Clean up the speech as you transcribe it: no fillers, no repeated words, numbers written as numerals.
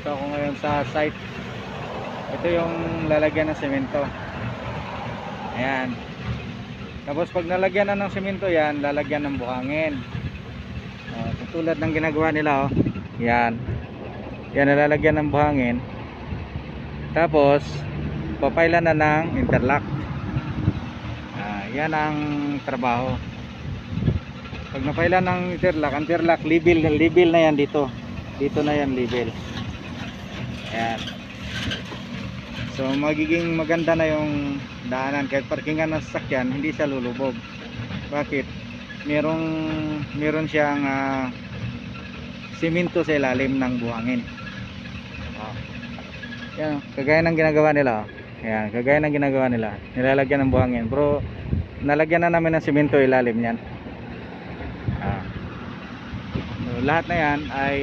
Nandito ako ngayon sa site. Ito yung lalagyan ng semento. Ayan. Tapos pag nalagyan na ng semento yan, lalagyan ng buhangin. Tulad ng ginagawa nila, oh. Yan. Yan, nalalagyan ng buhangin. Tapos papailan na ng interlock. Yan ang trabaho. Pag napailan ng interlock level na yan dito. Dito na yan level. Ayan. So magiging maganda na yung daanan, kahit parkingan ng sasakyan hindi siya lulubog. Bakit? Meron siyang simento sa ilalim ng buhangin. Yan, kagaya ng ginagawa nila. Ayan, kagaya ng ginagawa nila. Nilalagyan ng buhangin. Pero nalagyan na namin ng simento ilalim niyan. Lahat na yan ay